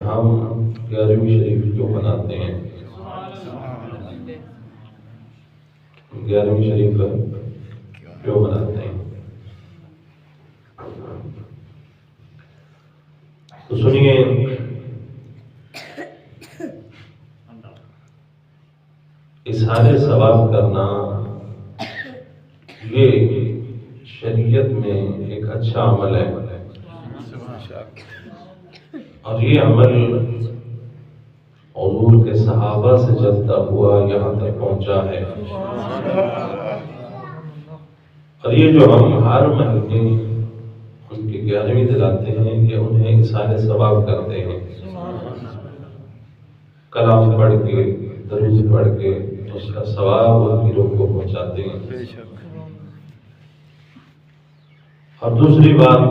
ہم 11ویں شریف کیوں مناتے ہیں؟ 11ویں شریف کیوں مناتے ہیں؟ تو سنیے، اظہار ثواب کرنا یہ شریعت میں ایک اچھا عمل ہے، اور یہ عمل حضور کے صحابہ سے چلتا ہوا یہاں تک پہنچا ہے، اور یہ جو ہم ہر مہینے ان کی 11ویں دلاتے ہیں، یہ انہیں اظہار ثواب کرتے ہیں، کلام پڑھ کے، درود پڑھ کے اس کا ثواب ان کی روح کو پہنچاتے ہیں۔ اور دوسری بات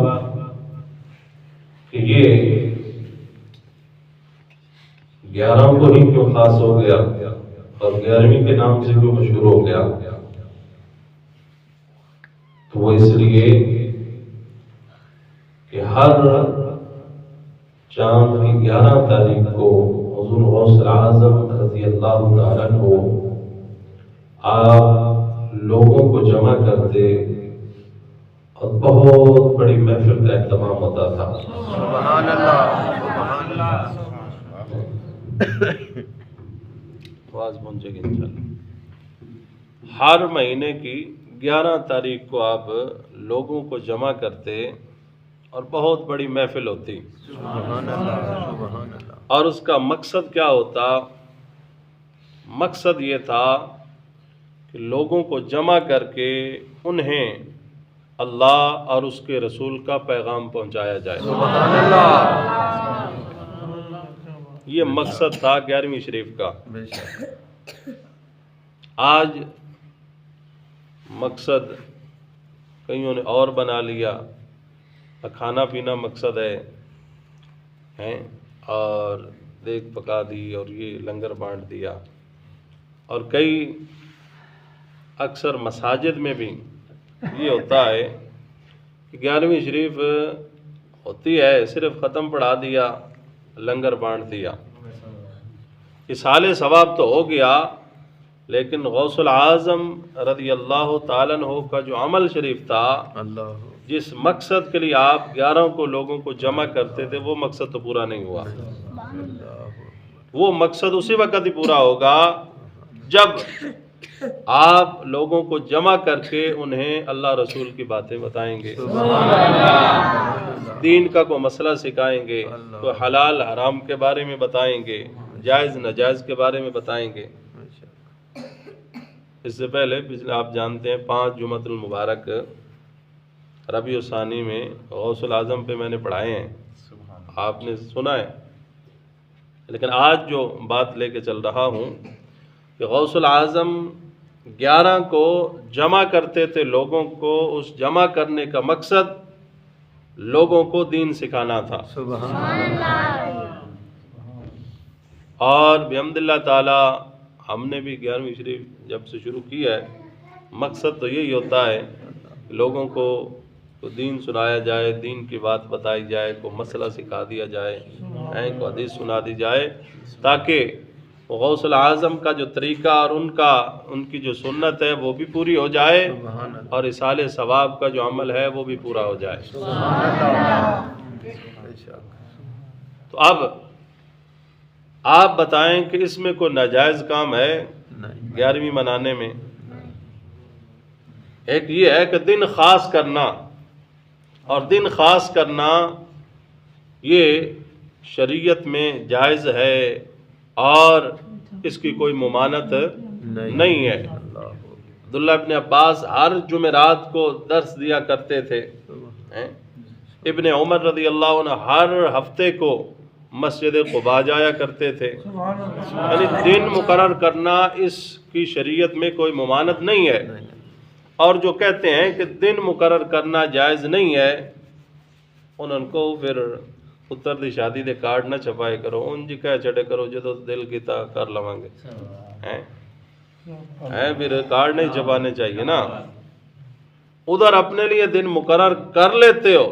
کہ یہ 11 کو ہی کیوں خاص ہو گیا اور 11ویں کے نام سے کیوں مشہور ہو گیا؟ تو وہ اس لیے کہ ہر چاند کی 11 تاریخ کو حضور غوث اعظم رضی اللہ تعالیٰ عنہ آپ لوگوں کو جمع کرتے اور بہت بڑی محفل کا اہتمام ہوتا تھا۔ سبحان اللہ، سبحان اللہ۔ آواز پہنچے گی انشاءاللہ۔ ہر مہینے کی 11 تاریخ کو آپ لوگوں کو جمع کرتے اور بہت بڑی محفل ہوتی، سبحان اللہ، سبحان اللہ۔ اور اس کا مقصد کیا ہوتا؟ مقصد یہ تھا کہ لوگوں کو جمع کر کے انہیں اللہ اور اس کے رسول کا پیغام پہنچایا جائے۔ سبحان اللہ۔ یہ مقصد تھا 11ویں شریف کا۔ بے شک۔ آج مقصد کئیوں نے اور بنا لیا، کھانا پینا مقصد ہے اور دیگ پکا دی اور یہ لنگر بانٹ دیا، اور کئی اکثر مساجد میں بھی یہ ہوتا ہے کہ 11ویں شریف ہوتی ہے، صرف ختم پڑھا دیا، لنگر بانٹ دیا۔ اصحال ثواب تو ہو گیا، لیکن غوث العظم رضی اللہ تعالیٰ عنہ کا جو عمل شریف تھا، اللہ، جس مقصد کے لیے آپ 11 کو لوگوں کو جمع کرتے تھے، وہ مقصد تو پورا نہیں ہوا۔ وہ مقصد اسی وقت ہی پورا ہوگا جب آپ لوگوں کو جمع کر کے انہیں اللہ رسول کی باتیں بتائیں گے، دین کا کوئی مسئلہ سکھائیں گے، کوئی حلال حرام کے بارے میں بتائیں گے، جائز ناجائز کے بارے میں بتائیں گے۔ اس سے پہلے آپ جانتے ہیں 5 جمعۃ المبارک ربیع الثانی میں غوث العظم پہ میں نے پڑھائے ہیں، آپ نے سنا ہے، لیکن آج جو بات لے کے چل رہا ہوں کہ غوث العظم 11 کو جمع کرتے تھے لوگوں کو، اس جمع کرنے کا مقصد لوگوں کو دین سکھانا تھا۔ سبحان اللہ۔ اور بحمد اللہ تعالی ہم نے بھی 11ویں شریف جب سے شروع کی ہے، مقصد تو یہی ہوتا ہے کہ لوگوں کو دین سنایا جائے، دین کی بات بتائی جائے، کوئی مسئلہ سکھا دیا جائے، کوئی حدیث سنا دی جائے، تاکہ غوث العظم کا جو طریقہ اور ان کی جو سنت ہے وہ بھی پوری ہو جائے، اور اصحال ثواب کا جو عمل ہے وہ بھی پورا ہو جائے۔ تو اب آپ بتائیں کہ اس میں کوئی ناجائز کام ہے 11ویں منانے میں؟ ایک یہ ہے کہ دن خاص کرنا، اور دن خاص کرنا یہ شریعت میں جائز ہے اور اس کی کوئی ممانعت نہیں ہے۔ عبداللہ ابن عباس ہر جمعرات کو درس دیا کرتے تھے، ابن عمر رضی اللہ عنہ ہر ہفتے کو مسجد قباء جایا کرتے تھے۔ یعنی دن مقرر کرنا اس کی شریعت میں کوئی ممانعت نہیں ہے، اور جو کہتے ہیں کہ دن مقرر کرنا جائز نہیں ہے، ان کو پھر پتر دی شادی دے کارڈ نہ چھپائے کرو، ان جی کہہ چڑے کرو جدو دل کیتا کر لوانگے، پھر کارڈ نہیں چھپانے چاہیے نا۔ ادھر اپنے لیے دن مقرر کر لیتے ہو،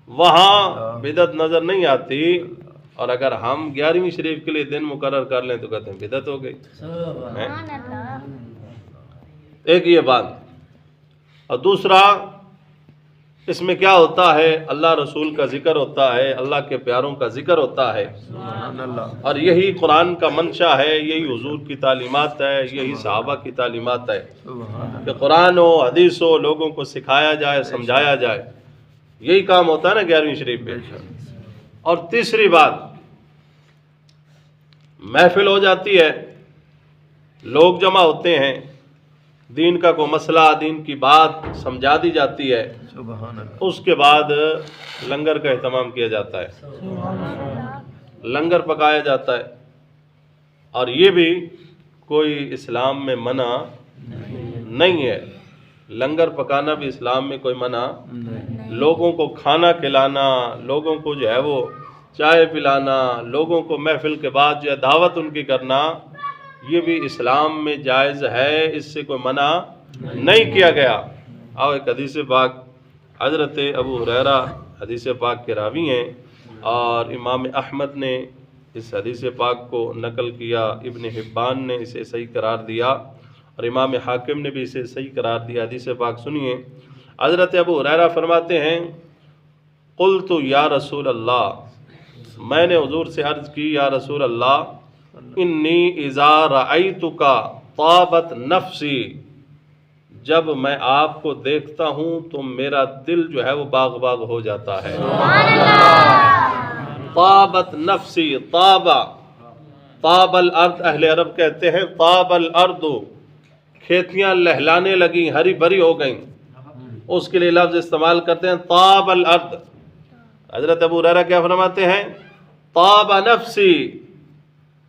وہاں بدعت نظر نہیں آتی، اور اگر ہم 11ویں شریف کے لیے دن مقرر کر لیں تو کہتے ہیں بدعت ہو گئی. ایک یہ بات. اور دوسرا اس میں کیا ہوتا ہے، اللہ رسول کا ذکر ہوتا ہے، اللہ کے پیاروں کا ذکر ہوتا ہے، اور یہی قرآن کا منشا ہے، یہی حضور کی تعلیمات ہے، یہی صحابہ کی تعلیمات ہے کہ قرآن و حدیث و لوگوں کو سکھایا جائے، سمجھایا جائے. یہی کام ہوتا ہے نا 11ویں شریف میں. اور تیسری بات، محفل ہو جاتی ہے، لوگ جمع ہوتے ہیں، دین کا کوئی مسئلہ، دین کی بات سمجھا دی جاتی ہے، اس کے بعد لنگر کا اہتمام کیا جاتا ہے، لنگر پکایا جاتا ہے. اور یہ بھی کوئی اسلام میں منع نہیں ہے، لنگر پکانا بھی اسلام میں کوئی منع. لوگوں کو کھانا کھلانا، لوگوں کو جو ہے وہ چائے پلانا، لوگوں کو محفل کے بعد جو ہے دعوت ان کی کرنا، یہ بھی اسلام میں جائز ہے، اس سے کوئی منع نہیں کیا گیا. اور ایک حدیث پاک، حضرت ابو ہریرہ حدیث پاک کے راوی ہیں، اور امام احمد نے اس حدیث پاک کو نقل کیا، ابن حبان نے اسے صحیح قرار دیا، اور امام حاکم نے بھی اسے صحیح قرار دیا. حدیث پاک سنیے. حضرت ابو ہریرہ فرماتے ہیں، قلت یا رسول اللہ، میں نے حضور سے عرض کی، یا رسول اللہ، انی اذا رأیتک طابت نفسی، جب میں آپ کو دیکھتا ہوں تو میرا دل جو ہے وہ باغ باغ ہو جاتا ہے. طابت نفسی، طاب الارض، اہل عرب کہتے ہیں طاب الارض، کھیتیاں لہلانے لگیں، ہری بھری ہو گئیں، اس کے لیے لفظ استعمال کرتے ہیں طاب الارض. حضرت ابو ہریرہ کیا فرماتے ہیں؟ طاب نفسی،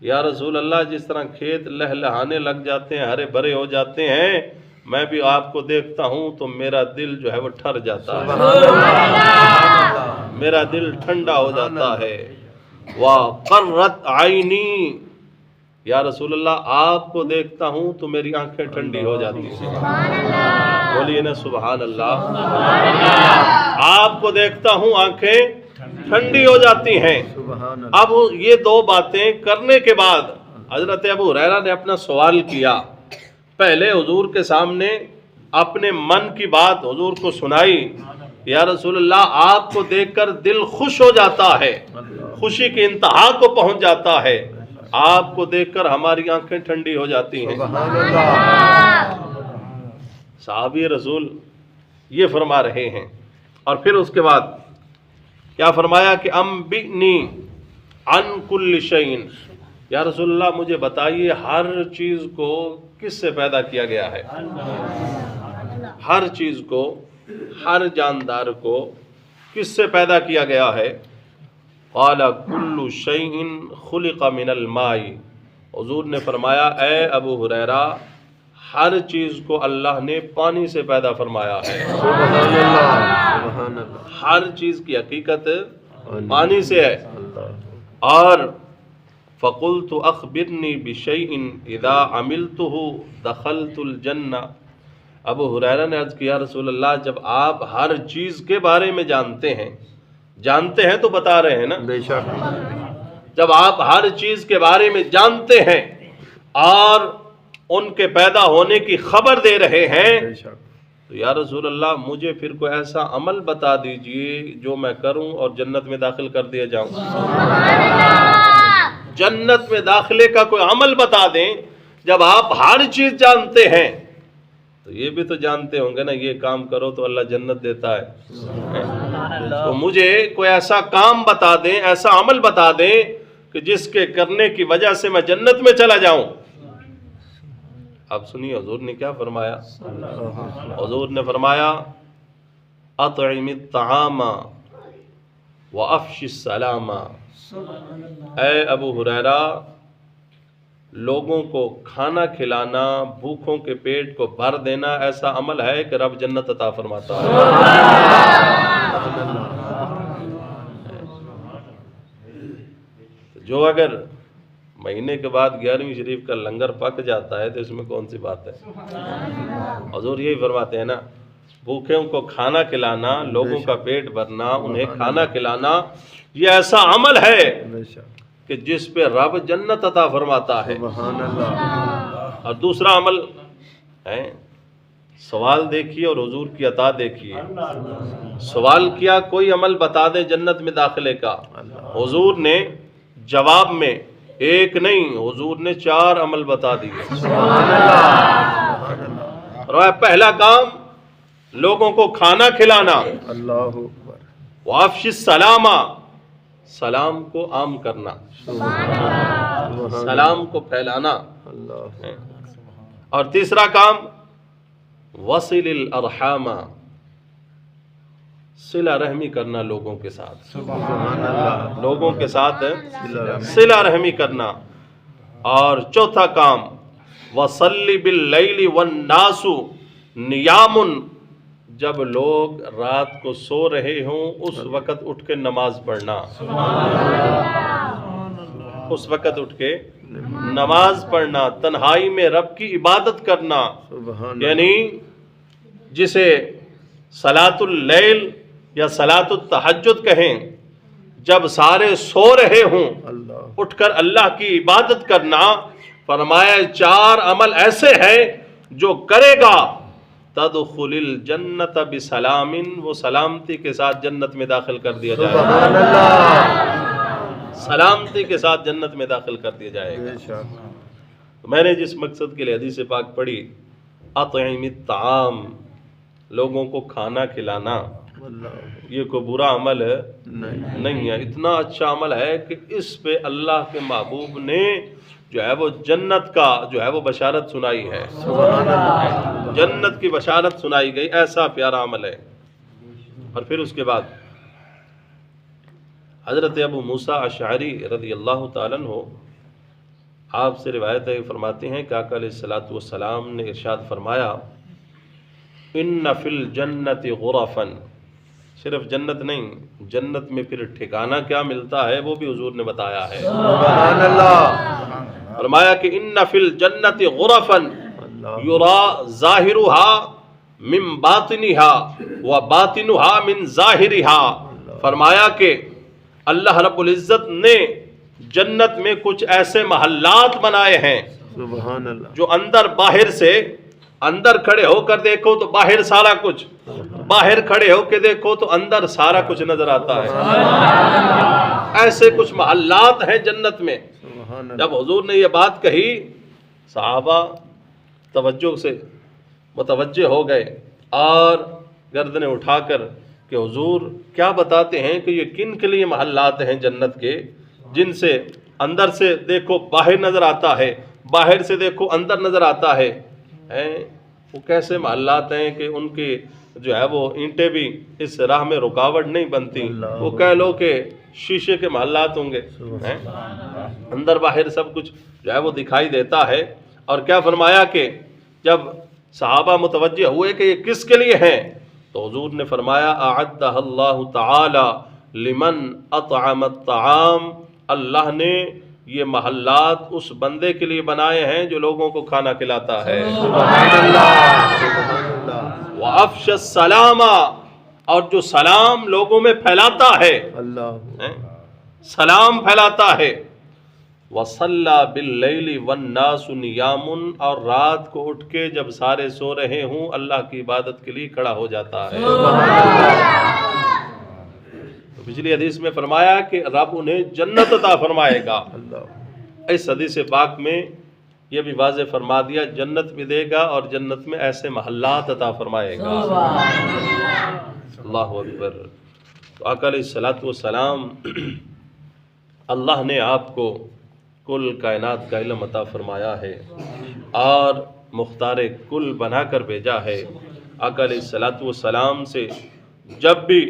یا رسول اللہ، جس طرح کھیت لہلہانے لگ جاتے ہیں، ہرے بھرے ہو جاتے ہیں، میں بھی آپ کو دیکھتا ہوں تو میرا دل جو ہے وہ ٹھر جاتا ہے، میرا دل ٹھنڈا ہو جاتا ہے. وَقَرَّتْ عَيْنِي، یا رسول اللہ، آپ کو دیکھتا ہوں تو میری آنکھیں ٹھنڈی ہو جاتی ہیں. بولیے نا سبحان اللہ. آپ کو دیکھتا ہوں آنکھیں ٹھنڈی ہو جاتی ہیں. اب یہ دو باتیں کرنے کے بعد حضرت ابو ہریرہ نے اپنا سوال کیا. پہلے حضور کے سامنے اپنے من کی بات حضور کو سنائی، یا رسول اللہ، آپ کو دیکھ کر دل خوش ہو جاتا ہے، خوشی کی انتہا کو پہنچ جاتا ہے، آپ کو دیکھ کر ہماری آنکھیں ٹھنڈی ہو جاتی ہیں. صحابی رسول یہ فرما رہے ہیں. اور پھر اس کے بعد کیا فرمایا کہ انبئنی عن کل شیء، یا رسول اللہ مجھے بتائیے ہر چیز کو کس سے پیدا کیا گیا ہے، ہر چیز کو، ہر جاندار کو کس سے پیدا کیا گیا ہے؟ قال کل شیء خلق من الماء، حضور نے فرمایا اے ابو ہریرہ، ہر چیز کو اللہ نے پانی سے پیدا فرمایا ہے. ہر چیز کی حقیقت پانی سے ہے. اور فقلت اخبرنی بشیء اذا عملته دخلت الجنہ، ابو ہریرہ نے عرض کیا رسول اللہ، جب آپ ہر چیز کے بارے میں جانتے ہیں تو بتا رہے ہیں نا، بے شک، جب آپ ہر چیز کے بارے میں جانتے ہیں اور ان کے پیدا ہونے کی خبر دے رہے ہیں، تو یا رسول اللہ مجھے پھر کوئی ایسا عمل بتا دیجئے جو میں کروں اور جنت میں داخل کر دیا جاؤں. جنت میں داخلے کا کوئی عمل بتا دیں. جب آپ ہر چیز جانتے ہیں تو یہ بھی تو جانتے ہوں گے نا، یہ کام کرو تو اللہ جنت دیتا ہے. تو مجھے کوئی ایسا کام بتا دیں، ایسا عمل بتا دیں کہ جس کے کرنے کی وجہ سے میں جنت میں چلا جاؤں. اب سنیے حضور نے کیا فرمایا. حضور نے فرمایا اطعم الطعام وافش السلام، اے ابو ہریرہ، لوگوں کو کھانا کھلانا، بھوکوں کے پیٹ کو بھر دینا ایسا عمل ہے کہ رب جنت عطا فرماتا ہے. جو اگر مہینے کے بعد 11ویں شریف کا لنگر پک جاتا ہے تو اس میں کون سی بات ہے. حضور یہی فرماتے ہیں نا، بھوکوں کو کھانا کھلانا، لوگوں کا پیٹ بھرنا، انہیں کھانا کھلانا، یہ ایسا عمل ہے بے شک کہ جس پہ رب جنت عطا فرماتا ہے۔ سبحان اللہ اور دوسرا عمل ہے، سوال دیکھیے اور حضور کی عطا دیکھیے۔ سوال کیا کوئی عمل بتا دے جنت میں داخلے کا، حضور نے جواب میں ایک نہیں، حضور نے 4 عمل بتا دیے۔ سبحان اللہ اور پہلا کام لوگوں کو کھانا کھلانا، اللہ اکبر وافش السلام، سلام کو عام کرنا، سلام کو پھیلانا، اللہ اور تیسرا کام وصل الارحام، صلہ رحمی کرنا لوگوں کے ساتھ، سبحان اللہ لوگوں کے ساتھ صلہ رحمی کرنا، اور چوتھا کام وصلی باللیل والناس نیام، جب لوگ رات کو سو رہے ہوں اس وقت اٹھ کے نماز پڑھنا، اس وقت اٹھ کے نماز پڑھنا، تنہائی میں رب کی عبادت کرنا، سبحان یعنی جسے صلاۃ اللیل یا صلاۃ التہجد کہیں، جب سارے سو رہے ہوں اللہ اٹھ کر اللہ کی عبادت کرنا۔ فرمایا 4 عمل ایسے ہیں جو کرے گا تدخل الجنت بسلام، وہ سلامتی کے ساتھ جنت میں داخل کر دیا جائے گا، سبحان اللہ سلامتی کے ساتھ جنت میں داخل کر دیا جائے گا۔ بے شک میں نے جس مقصد کے لیے حدیث پاک پڑھی، اطعم الطعام، لوگوں کو کھانا کھلانا، اللہ یہ کوئی برا عمل نہیں نہیں ہے، اتنا اچھا عمل ہے کہ اس پہ اللہ کے محبوب نے جو ہے وہ جنت کا جو ہے وہ بشارت سنائی ہے، سبحان اللہ جنت کی بشارت سنائی گئی، ایسا پیارا عمل ہے۔ اور پھر اس کے بعد حضرت ابو موسیٰ اشعری رضی اللہ تعالیٰ عنہ آپ سے روایت ہے، فرماتے ہیں کہ آقا علیہ الصلوۃ والسلام نے ارشاد فرمایا، ان فی الجنت غرفا، صرف جنت نہیں، جنت میں پھر ٹھکانہ کیا ملتا ہے وہ بھی حضور نے بتایا ہے۔ سبحان اللہ فرمایا کہ ان فی الجنت غرفا اللہ یرا ظاہرها من باطنها و باطنها من ظاہرها، فرمایا کہ اللہ رب العزت نے جنت میں کچھ ایسے محلات بنائے ہیں سبحان اللہ جو اندر باہر سے، اندر کھڑے ہو کر دیکھو تو باہر سارا کچھ، باہر کھڑے ہو کے دیکھو تو اندر سارا کچھ نظر آتا ہے۔ ایسے کچھ محلات ہیں جنت میں۔ سبحان اللہ جب حضور نے یہ بات کہی، صحابہ توجہ سے متوجہ ہو گئے اور گردنیں اٹھا کر کہ حضور کیا بتاتے ہیں کہ یہ کن کے لیے محلات ہیں جنت کے، جن سے اندر سے دیکھو باہر نظر آتا ہے، باہر سے دیکھو اندر نظر آتا ہے۔ وہ کیسے محلات ہیں کہ ان کی جو ہے وہ اینٹیں بھی اس راہ میں رکاوٹ نہیں بنتی، وہ کہہ لو کہ شیشے کے محلات ہوں گے، اندر باہر سب کچھ جو ہے وہ دکھائی دیتا ہے۔ اور کیا فرمایا کہ جب صحابہ متوجہ ہوئے کہ یہ کس کے لیے ہیں تو حضور نے فرمایا اعدہ اللہ تعالی لمن اطعم الطعام، اللہ نے یہ محلات اس بندے کے لیے بنائے ہیں جو لوگوں کو کھانا کھلاتا ہے۔ سبحان اللہ سبحان اللہ وَأَفْشَ السَّلَامَ، اور جو سلام لوگوں میں پھیلاتا ہے، اللہ سلام پھیلاتا ہے۔ وَصَلَّى بِاللَّيْلِ وَالنَّاسُ نِيَامٌ، اور رات کو اٹھ کے جب سارے سو رہے ہوں اللہ کی عبادت کے لیے کھڑا ہو جاتا ہے۔ تو پچھلی حدیث میں فرمایا کہ رب انہیں جنت عطا فرمائے گا۔ اللہ اس حدیث پاک میں یہ بھی واضح فرما دیا جنت بھی دے گا اور جنت میں ایسے محلات عطا فرمائے گا۔ اللہ اکبر۔ تو آقا علیہ الصلوۃ والسلام، اللہ نے آپ کو کل کائنات کا علم عطا فرمایا ہے اور مختار کل بنا کر بھیجا ہے۔ آقا علیہ الصلوۃ والسلام سے جب بھی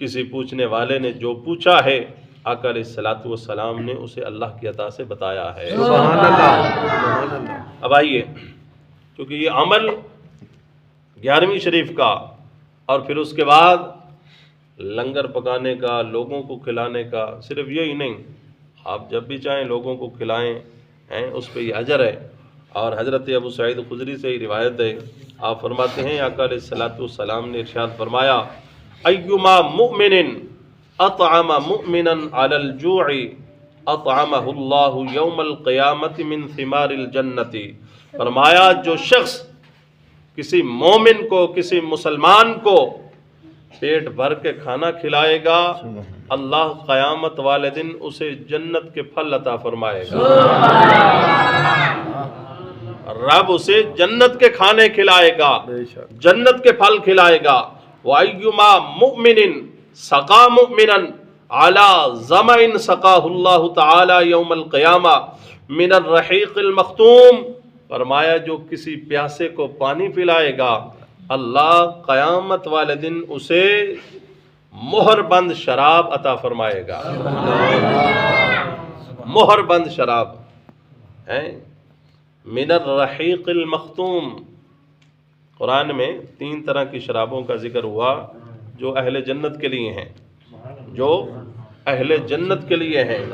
کسی پوچھنے والے نے جو پوچھا ہے، آقا علیہ الصلوۃ والسلام نے اسے اللہ کی عطا سے بتایا ہے۔ سبحان اللہ سبحان اللہ اب آئیے، کیونکہ یہ عمل 11ویں شریف کا اور پھر اس کے بعد لنگر پکانے کا، لوگوں کو کھلانے کا، صرف یہی نہیں، آپ جب بھی چاہیں لوگوں کو کھلائیں، اس پہ یہ اجر ہے۔ اور حضرت ابو سعید خدری سے ہی روایت ہے آپ فرماتے ہیں آقا علیہ الصلوۃ والسلام نے ارشاد فرمایا ایما مؤمن اطعم مؤمنا علی الجوع اطعمہ اللہ یوم القیامت من ثمار الجنت. فرمایا جو شخص کسی مومن کو، کسی مسلمان کو پیٹ بھر کے کھانا کھلائے گا، اللہ قیامت والے دن اسے جنت کے پھل عطا فرمائے گا. رب اسے جنت کے کھانے کھلائے گا، بے شک. جنت کے پھل کھلائے گا. وَأَيُّمَا مُؤْمِنٍ سَقَى مُؤْمِنًا عَلَى ظَمَإٍ سَقَاهُ اللَّهُ تَعَالَى يَوْمَ الْقِيَامَةِ مِنَ الرَّحِيقِ الْمَخْتُومِ. فرمایا جو کسی پیاسے کو پانی پلائے گا، اللہ قیامت والے دن اسے مہر بند شراب عطا فرمائے گا. مہر بند شراب ہیں من الرحیق المختوم. قرآن میں 3 طرح کی شرابوں کا ذکر ہوا جو اہل جنت کے لیے ہیں، جو اہل جنت کے لیے ہیں.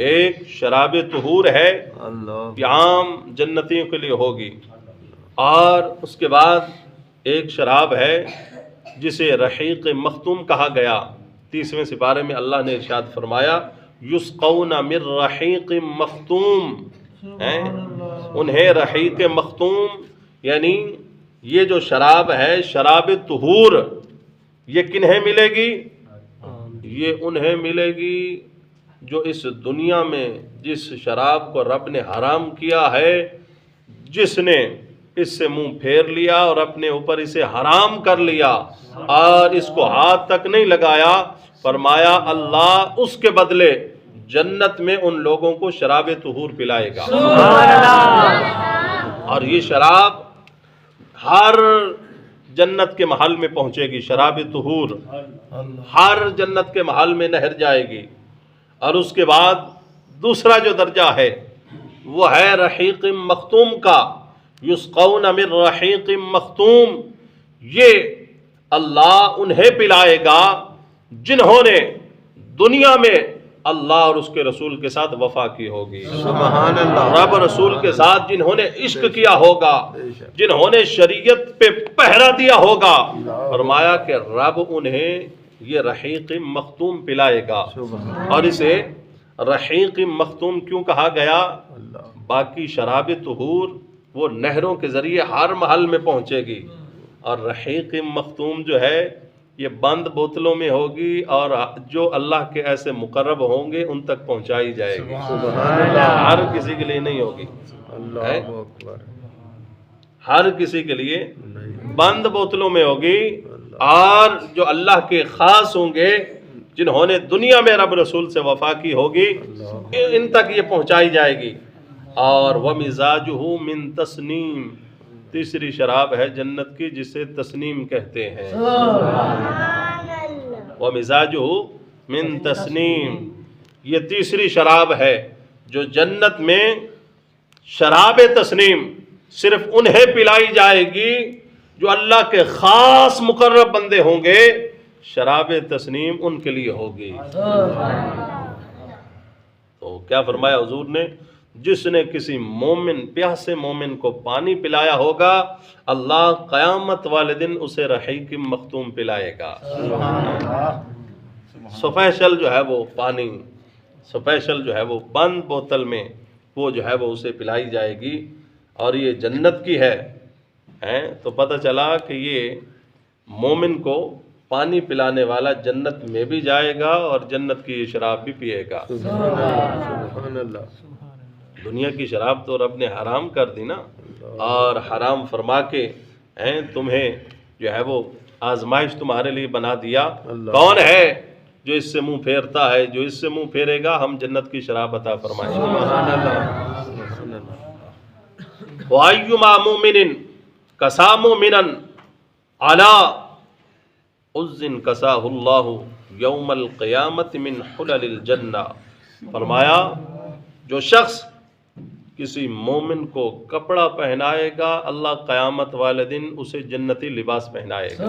ایک شراب طہور ہے، اللہ. یہ عام جنتیوں کے لیے ہوگی. اور اس کے بعد ایک شراب ہے جسے رحیق مختوم کہا گیا. 30ویں سپارے میں اللہ نے ارشاد فرمایا یسقون من رحیق مختوم. انہیں رحیق مختوم یعنی یہ جو شراب ہے، شراب طہور، یہ کنہیں ملے گی؟ یہ انہیں ملے گی جو اس دنیا میں جس شراب کو رب نے حرام کیا ہے، جس نے اس سے منہ پھیر لیا اور اپنے اوپر اسے حرام کر لیا اور اس کو ہاتھ تک نہیں لگایا، فرمایا اللہ اس کے بدلے جنت میں ان لوگوں کو شراب طہور پلائے گا. اور یہ شراب ہر جنت کے محل میں پہنچے گی. شراب طہور ہر جنت کے محل میں نہر جائے گی. اور اس کے بعد دوسرا جو درجہ ہے وہ ہے رحیق مختوم کا. یسقون من رحیق مختوم. یہ اللہ انہیں پلائے گا جنہوں نے دنیا میں اللہ اور اس کے رسول کے ساتھ وفا کی ہوگی. سبحان اللہ. رب رسول کے ساتھ جنہوں نے عشق کیا ہوگا، جنہوں نے شریعت پہ پہرا دیا ہوگا، فرمایا کہ رب انہیں یہ رحیق مختوم پلائے گا. اور اسے رحیق مختوم کیوں کہا گیا؟ باقی شراب طہور وہ نہروں کے ذریعے ہر محل میں پہنچے گی، اور رحیق مختوم جو ہے یہ بند بوتلوں میں ہوگی اور جو اللہ کے ایسے مقرب ہوں گے ان تک پہنچائی جائے گی. ہر کسی کے لیے نہیں ہوگی، اللہ اکبر. ہر کسی کے لیے بند بوتلوں میں ہوگی. اور جو اللہ کے خاص ہوں گے، جنہوں نے دنیا میں رب رسول سے وفا کی ہوگی، ان تک یہ پہنچائی جائے گی. اور وَمِزَاجُهُ مِن تَسْنِيم. تیسری شراب ہے جنت کی جسے تسنیم کہتے ہیں. وَمِزَاجُهُ مِن تَسْنِيم. یہ تیسری شراب ہے جو جنت میں شراب تسنیم صرف انہیں پلائی جائے گی جو اللہ کے خاص مقرب بندے ہوں گے. شراب تسنیم ان کے لیے ہوگی. تو کیا فرمایا حضور نے؟ جس نے کسی مومن، پیاسے مومن کو پانی پلایا ہوگا، اللہ قیامت والے دن اسے رحیق مختوم پلائے گا. سپیشل جو ہے وہ پانی، سپیشل جو ہے وہ بند بوتل میں وہ جو ہے وہ اسے پلائی جائے گی. اور یہ جنت کی ہے. تو پتہ چلا کہ یہ مومن کو پانی پلانے والا جنت میں بھی جائے گا اور جنت کی یہ شراب بھی پیے گا. سبحان اللہ. دنیا کی شراب تو رب نے حرام کر دی نا، اور حرام فرما کے تمہیں جو ہے وہ آزمائش تمہارے لیے بنا دیا. کون ہے جو اس سے منہ پھیرتا ہے؟ جو اس سے منہ پھیرے گا ہم جنت کی شراب عطا فرمائیں گے. وَأَيُّمَا مُؤْمِنٍ كَسَى مُؤْمِنًا عَلَىٰ عُزٍّ كَسَاهُ اللَّهُ يَوْمَ الْقِيَامَةِ مِنْ حُلَلِ الْجَنَّةِ. فرمایا جو شخص کسی مومن کو کپڑا پہنائے گا، اللہ قیامت والے دن اسے جنتی لباس پہنائے گا.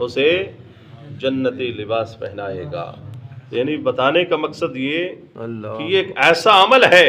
اسے جنتی لباس پہنائے گا. یعنی بتانے کا مقصد یہ کہ یہ ایک ایسا عمل ہے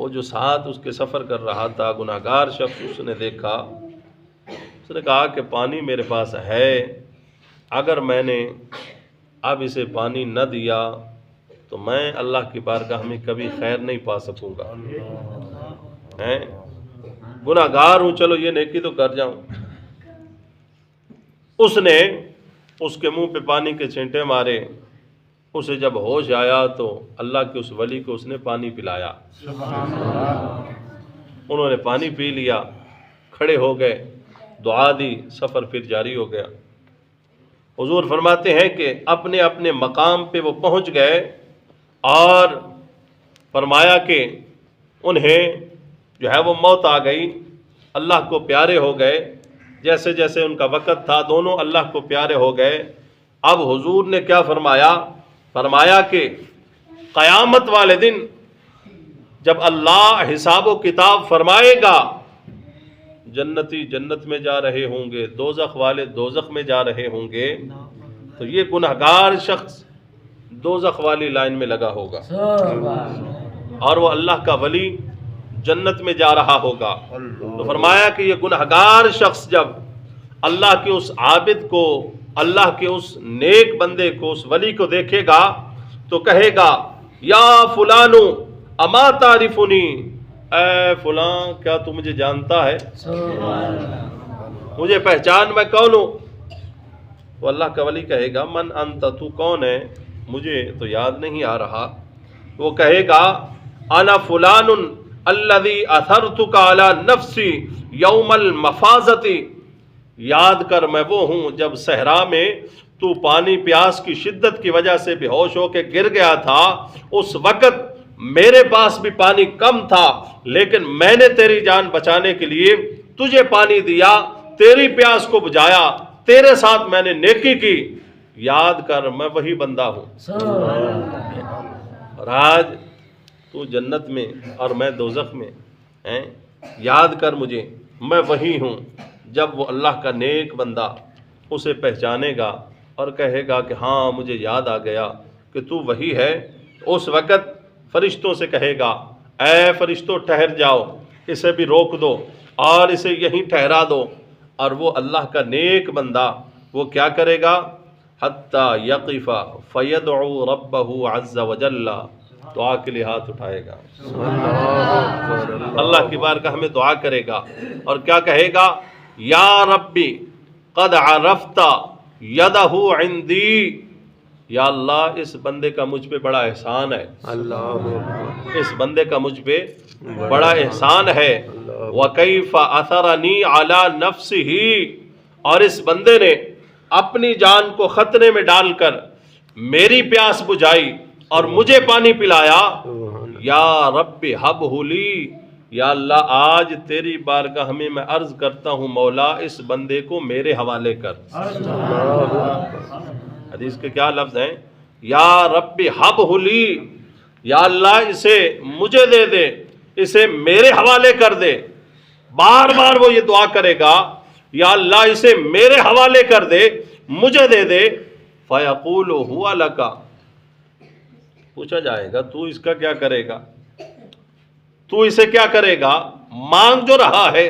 وہ جو ساتھ اس کے سفر کر رہا تھا گناہگار شخص، اس نے دیکھا، اس نے کہا کہ پانی میرے پاس ہے، اگر میں نے اب اسے پانی نہ دیا تو میں اللہ کی بارگاہ میں کبھی خیر نہیں پا سکوں گا، گناہگار ہوں، چلو یہ نیکی تو کر جاؤں۔ اس نے اس کے منہ پہ پانی کے چھینٹے مارے، اسے جب ہوش آیا تو اللہ کے اس ولی کو اس نے پانی پلایا، انہوں نے پانی پی لیا، کھڑے ہو گئے، دعا دی، سفر پھر جاری ہو گیا۔ حضور فرماتے ہیں کہ اپنے اپنے مقام پہ وہ پہنچ گئے اور فرمایا کہ انہیں جو ہے وہ موت آ گئی، اللہ کو پیارے ہو گئے، جیسے جیسے ان کا وقت تھا دونوں اللہ کو پیارے ہو گئے۔ اب حضور نے کیا فرمایا؟ فرمایا کہ قیامت والے دن جب اللہ حساب و کتاب فرمائے گا، جنتی جنت میں جا رہے ہوں گے، دوزخ والے دوزخ میں جا رہے ہوں گے، تو یہ گنہگار شخص دوزخ والی لائن میں لگا ہوگا اور وہ اللہ کا ولی جنت میں جا رہا ہوگا۔ تو فرمایا کہ یہ گنہگار شخص جب اللہ کے اس عابد کو، اللہ کے اس نیک بندے کو، اس ولی کو دیکھے گا تو کہے گا یا فلانو اما تعرفنی، اے فلاں کیا تو مجھے جانتا ہے، مجھے پہچان میں کون ہوں؟ تو اللہ کا ولی کہے گا من انت، تو کون ہے، مجھے تو یاد نہیں آ رہا۔ وہ کہے گا انا فلان الذی اثرتک علی نفسی یوم المفازۃ، یاد کر میں وہ ہوں جب صحرا میں تو پانی پیاس کی شدت کی وجہ سے بے ہوش ہو کے گر گیا تھا، اس وقت میرے پاس بھی پانی کم تھا، لیکن میں نے تیری جان بچانے کے لیے تجھے پانی دیا، تیری پیاس کو بجھایا، تیرے ساتھ میں نے نیکی کی، یاد کر میں وہی بندہ ہوں۔ اور آج تو جنت میں اور میں دوزخ میں، یاد کر مجھے، میں وہی ہوں۔ جب وہ اللہ کا نیک بندہ اسے پہچانے گا اور کہے گا کہ ہاں مجھے یاد آ گیا کہ تو وہی ہے، اس وقت فرشتوں سے کہے گا اے فرشتوں ٹھہر جاؤ، اسے بھی روک دو اور اسے یہیں ٹھہرا دو۔ اور وہ اللہ کا نیک بندہ وہ کیا کرے گا؟ حتی یقف فیدعو ربہ عز وجل، دعا کے لیے ہاتھ اٹھائے گا، اللہ کی بارگاہ میں دعا کرے گا اور کیا کہے گا؟ یا ربی قد عرفت یدہ عندی، یا اللہ اس بندے کا مجھ پہ بڑا احسان ہے، اس بندے کا مجھ پہ بڑا احسان ہے، وَكَيْفَ أَثَرَنِي عَلَى نَفْسِهِ، اور اس بندے نے اپنی جان کو خطرے میں ڈال کر میری پیاس بجھائی اور مجھے پانی پلایا، یا رب ہبہ لی، یا اللہ آج تیری بارگاہ میں عرض کرتا ہوں مولا اس بندے کو میرے حوالے کر۔ حدیث کے کیا لفظ ہیں؟ یا رب ہبہ لی، یا اللہ اسے مجھے دے دے، اسے میرے حوالے کر دے۔ بار بار وہ یہ دعا کرے گا یا اللہ اسے میرے حوالے کر دے، مجھے دے دے۔ فَيَقُولُ هُوَ لَكَ، پوچھا جائے گا تو اس کا کیا کرے گا، تو اسے کیا کرے گا، مانگ جو رہا ہے۔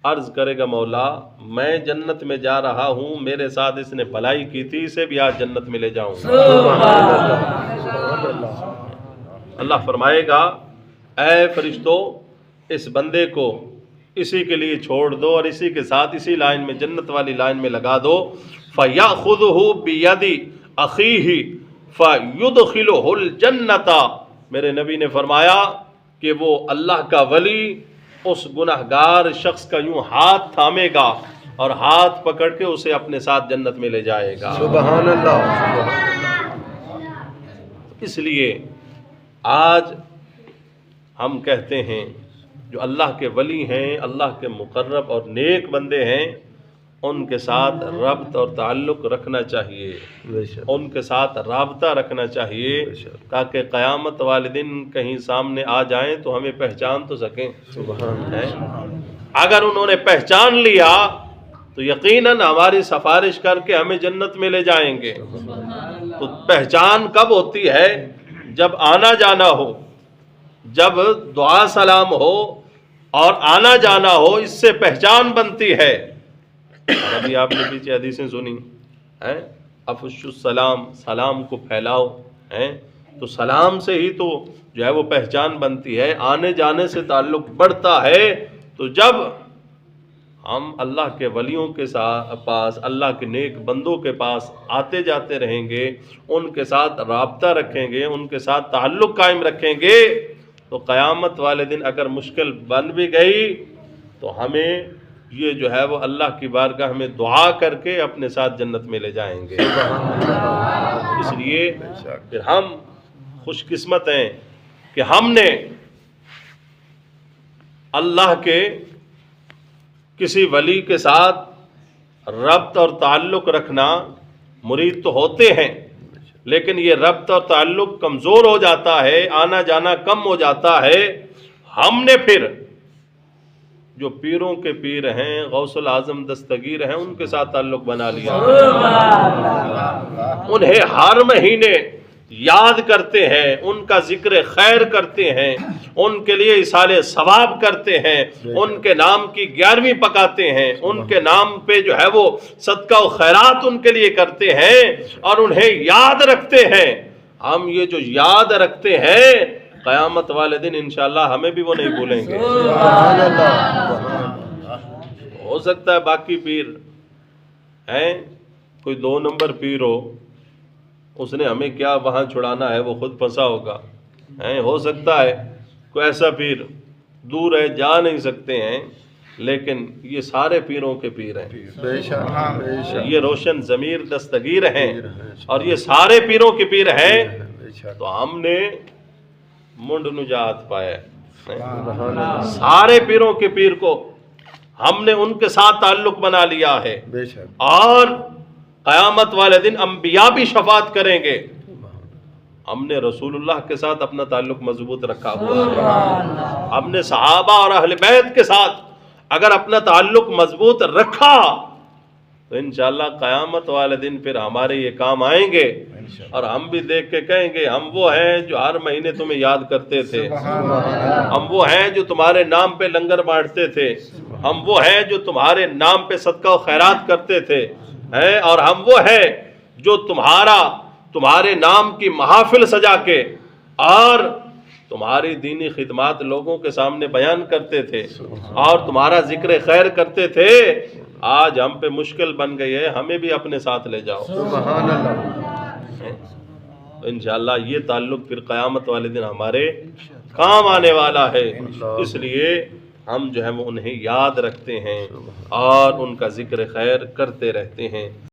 عرض کرے گا مولا میں جنت میں جا رہا ہوں، میرے ساتھ اس نے بھلائی کی تھی، اسے بھی آج جنت میں لے جاؤں گا۔ اللہ فرمائے گا اے فرشتو اس بندے کو اسی کے لیے چھوڑ دو اور اسی کے ساتھ اسی لائن میں، جنت والی لائن میں لگا دو۔ فَيَأْخُذُهُ بِيَدِ أَخِيهِ فَيُدْخِلُهُ الْجَنَّةَ، میرے نبی نے فرمایا کہ وہ اللہ کا ولی اس گنہگار شخص کا یوں ہاتھ تھامے گا اور ہاتھ پکڑ کے اسے اپنے ساتھ جنت میں لے جائے گا۔ سبحان اللہ۔ اس لیے آج ہم کہتے ہیں جو اللہ کے ولی ہیں، اللہ کے مقرب اور نیک بندے ہیں، ان کے ساتھ ربط اور تعلق رکھنا چاہیے، ان کے ساتھ رابطہ رکھنا چاہیے تاکہ قیامت والے دن کہیں سامنے آ جائیں تو ہمیں پہچان تو سکیں۔ اگر انہوں نے پہچان لیا تو یقیناً ہماری سفارش کر کے ہمیں جنت میں لے جائیں گے۔ تو پہچان کب ہوتی ہے؟ جب آنا جانا ہو، جب دعا سلام ہو اور آنا جانا ہو، اس سے پہچان بنتی ہے. ابھی آپ نے پیچھے حدیثیں سنی ہیں، افشوا السلام، سلام کو پھیلاؤ ہیں، تو سلام سے ہی تو جو ہے وہ پہچان بنتی ہے. آنے جانے سے تعلق بڑھتا ہے. تو جب ہم اللہ کے ولیوں کے پاس، اللہ کے نیک بندوں کے پاس آتے جاتے رہیں گے، ان کے ساتھ رابطہ رکھیں گے، ان کے ساتھ تعلق قائم رکھیں گے، تو قیامت والے دن اگر مشکل بن بھی گئی تو ہمیں یہ جو ہے وہ اللہ کی بارگاہ میں دعا کر کے اپنے ساتھ جنت میں لے جائیں گے. اس لیے پھر ہم خوش قسمت ہیں کہ ہم نے اللہ کے کسی ولی کے ساتھ ربط اور تعلق رکھنا. مرید تو ہوتے ہیں لیکن یہ ربط اور تعلق کمزور ہو جاتا ہے، آنا جانا کم ہو جاتا ہے. ہم نے پھر جو پیروں کے پیر ہیں، غوث العظم دستگیر ہیں، ان کے ساتھ تعلق بنا لیا. انہیں ہر مہینے یاد کرتے ہیں، ان کا ذکر خیر کرتے ہیں، ان کے لیے اصحال ثواب کرتے ہیں، ان کے نام کی 11ویں پکاتے ہیں، ان کے نام پہ جو ہے وہ صدقہ و خیرات ان کے لیے کرتے ہیں اور انہیں یاد رکھتے ہیں. ہم یہ جو یاد رکھتے ہیں، قیامت والے دن انشاءاللہ ہمیں بھی وہ نہیں بھولیں گے. ہو سکتا ہے باقی پیر ہیں، کوئی 2 نمبر پیر ہو، اس نے ہمیں کیا وہاں چھڑانا ہے، وہ خود پھنسا ہوگا. ہو سکتا ہے کوئی ایسا پیر دور ہے، جا نہیں سکتے ہیں، لیکن یہ سارے پیروں کے پیر ہیں. بے شک یہ روشن ضمیر دستگیر ہیں اور یہ سارے پیروں کے پیر ہیں. تو ہم نے منڈ نجات پایا ہے. سارے پیروں کے پیر کو ہم نے ان کے ساتھ تعلق بنا لیا ہے. بے شک اور قیامت والے دن انبیاء بھی شفاعت کریں گے. ہم نے رسول اللہ کے ساتھ اپنا تعلق مضبوط رکھا ہوا ہے. ہم نے صحابہ اور اہل بیت کے ساتھ اگر اپنا تعلق مضبوط رکھا تو انشاءاللہ قیامت والے دن پھر ہمارے یہ کام آئیں گے اور ہم بھی دیکھ کے کہیں گے ہم وہ ہیں جو ہر مہینے تمہیں یاد کرتے تھے، ہم وہ ہیں جو تمہارے نام پہ لنگر بانٹتے تھے، ہم وہ ہیں جو تمہارے نام پہ صدقہ و خیرات کرتے تھے، اور ہم وہ ہیں جو تمہارے نام کی محافل سجا کے اور تمہاری دینی خدمات لوگوں کے سامنے بیان کرتے تھے اور تمہارا ذکر خیر کرتے تھے. آج ہم پہ مشکل بن گئی ہے، ہمیں بھی اپنے ساتھ لے جاؤ. سبحان اللہ. انشاءاللہ یہ تعلق پھر قیامت والے دن ہمارے کام آنے والا ہے. اس لیے ہم جو ہے وہ انہیں یاد رکھتے ہیں اور ان کا ذکر خیر کرتے رہتے ہیں.